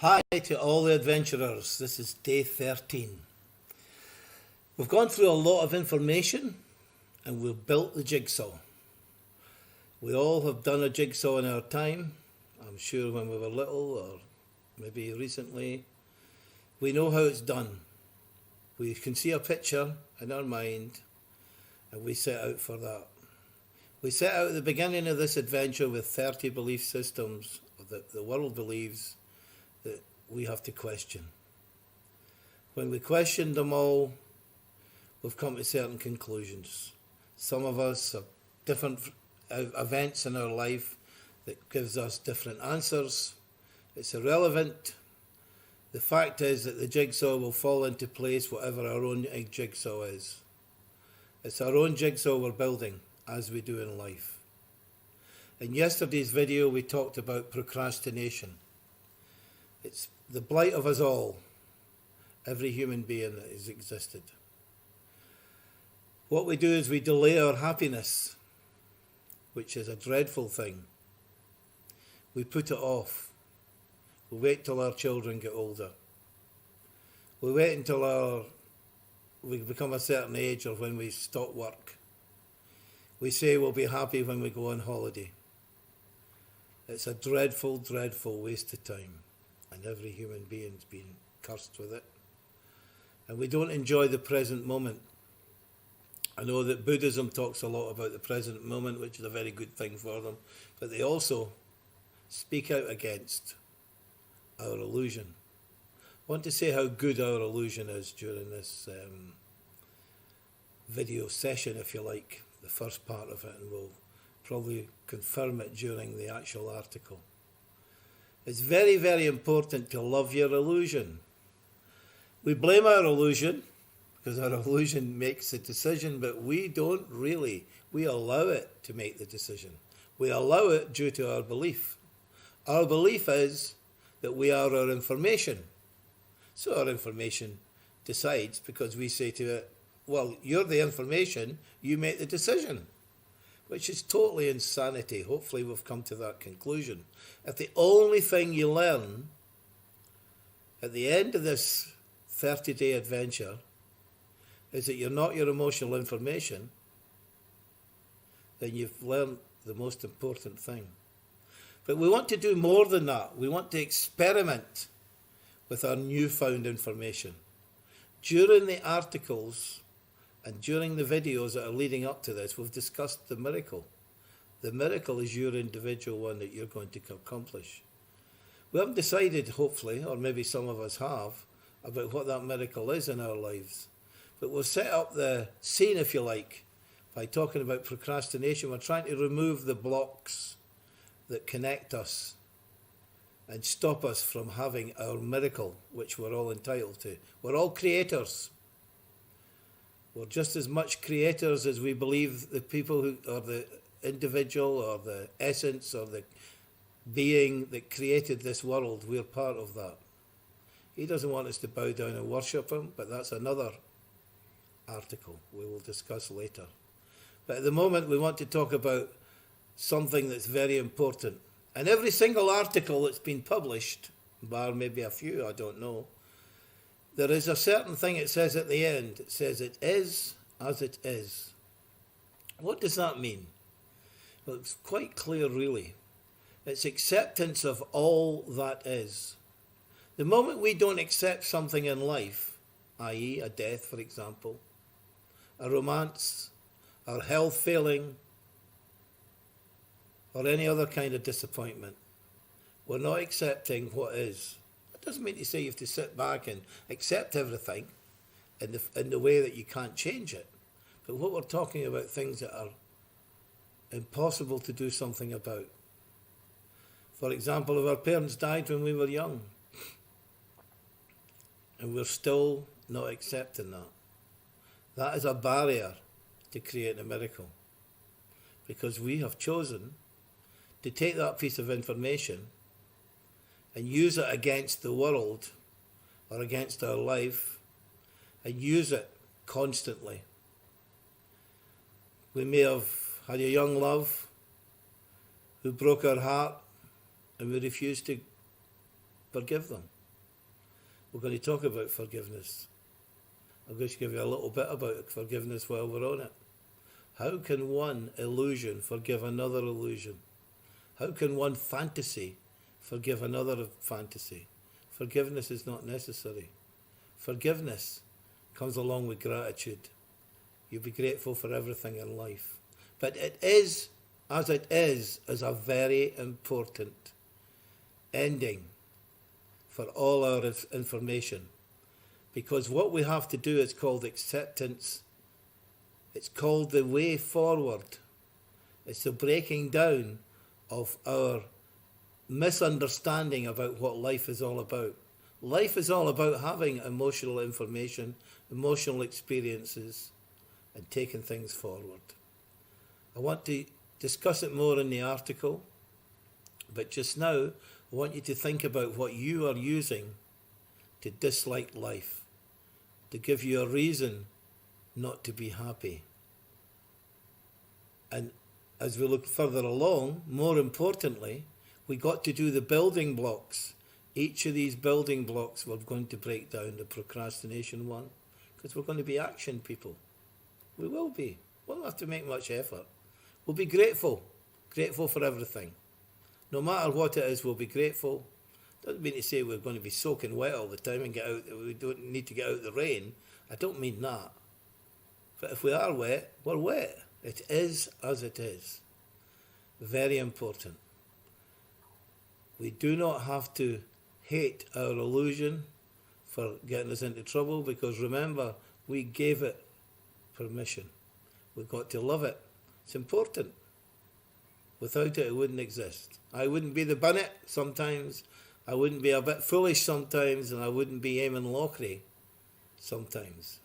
Hi to all the adventurers. This is day 13. We've gone through a lot of information and we've built the jigsaw. We all have done a jigsaw in our time. I'm sure when we were little or maybe recently. We know how it's done. We can see a picture in our mind and we set out for that. We set out at the beginning of this adventure with 30 belief systems that the world believes that we have to question. When we questioned them all, we've come to certain conclusions. Some of us have different events in our life that gives us different answers. It's irrelevant. The fact is that the jigsaw will fall into place whatever our own jigsaw is. It's our own jigsaw we're building, as we do in life. In yesterday's video, we talked about procrastination. It's the blight of us all, every human being that has existed. What we do is we delay our happiness, which is a dreadful thing. We put it off. We wait till our children get older. We wait until we become a certain age or when we stop work. We say we'll be happy when we go on holiday. It's a dreadful, dreadful waste of time. And every human being's been cursed with it. And we don't enjoy the present moment. I know that Buddhism talks a lot about the present moment, which is a very good thing for them. But they also speak out against our illusion. I want to say how good our illusion is during this video session, if you like, the first part of it, and we'll probably confirm it during the actual article. It's very, very important to love your illusion. We blame our illusion because our illusion makes the decision, but we don't really. We allow it to make the decision. We allow it due to our belief. Our belief is that we are our information. So our information decides because we say to it, well, you're the information, you make the decision. Which is totally insanity. Hopefully we've come to that conclusion. If the only thing you learn at the end of this 30-day adventure is that you're not your emotional information, then you've learned the most important thing. But we want to do more than that. We want to experiment with our newfound information. During the articles and during the videos that are leading up to this, we've discussed the miracle. The miracle is your individual one that you're going to accomplish. We haven't decided, hopefully, or maybe some of us have, about what that miracle is in our lives. But we'll set up the scene, if you like, by talking about procrastination. We're trying to remove the blocks that connect us and stop us from having our miracle, which we're all entitled to. We're all creators. We're just as much creators as we believe the people who, or the individual, or the essence, or the being that created this world. We're part of that. He doesn't want us to bow down and worship him, but that's another article we will discuss later. But at the moment, we want to talk about something that's very important. And every single article that's been published, bar maybe a few, I don't know, there is a certain thing it says at the end. It says, it is as it is. What does that mean? Well, it's quite clear, really. It's acceptance of all that is. The moment we don't accept something in life, i.e. a death, for example, a romance, our health failing, or any other kind of disappointment, we're not accepting what is. Doesn't mean to say you have to sit back and accept everything in the way that you can't change it. But what we're talking about, things that are impossible to do something about. For example, if our parents died when we were young, and we're still not accepting that, that is a barrier to creating a miracle. Because we have chosen to take that piece of information and use it against the world or against our life, and use it constantly. We may have had a young love who broke our heart, and we refuse to forgive them. we're going to talk about forgiveness. I'm going to give you a little bit about forgiveness while we're on it. How can one illusion forgive another illusion? How can one fantasy forgive another fantasy? Forgiveness is not necessary. Forgiveness comes along with gratitude. You'll be grateful for everything in life. But it is a very important ending for all our information. Because what we have to do is called acceptance. It's called the way forward. It's the breaking down of our misunderstanding about what life is all about. Life is all about having emotional information, emotional experiences, and taking things forward. I want to discuss it more in the article, but just now I want you to think about what you are using to dislike life, to give you a reason not to be happy. And as we look further along, more importantly, we got to do the building blocks. Each of these building blocks we're going to break down, the procrastination one, because we're going to be action people. We will be. We won't have to make much effort. We'll be grateful for everything. No matter what it is, we'll be grateful. Doesn't mean to say we're going to be soaking wet all the time and we don't need to get out the rain. I don't mean that. But if we are wet, we're wet. It is as it is. Very important. We do not have to hate our illusion for getting us into trouble, because remember, we gave it permission. We've got to love it. It's important. Without it, it wouldn't exist. I wouldn't be the Bunnet sometimes. I wouldn't be a bit foolish sometimes, and I wouldn't be Eamon Lockery sometimes.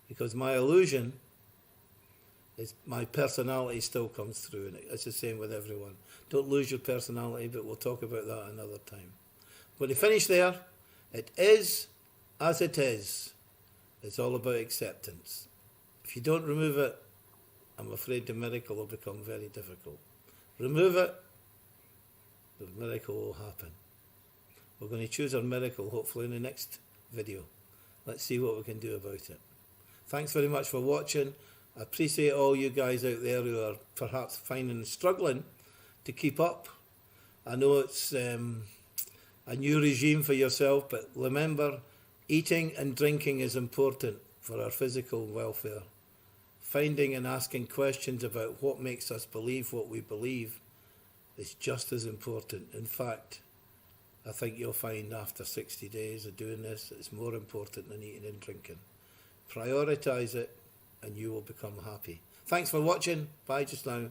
Because my illusion is my personality still comes through, and it's the same with everyone. Don't lose your personality, but we'll talk about that another time. I'm going to finish there. It is as it is. It's all about acceptance. If you don't remove it, I'm afraid the miracle will become very difficult. Remove it, the miracle will happen. We're going to choose our miracle hopefully in the next video. Let's see what we can do about it. Thanks very much for watching. I appreciate all you guys out there who are perhaps struggling to keep up. I know it's a new regime for yourself, but remember, eating and drinking is important for our physical welfare. Finding and asking questions about what makes us believe what we believe is just as important. In fact, I think you'll find after 60 days of doing this, it's more important than eating and drinking. Prioritise it and you will become happy. Thanks for watching. Bye just now.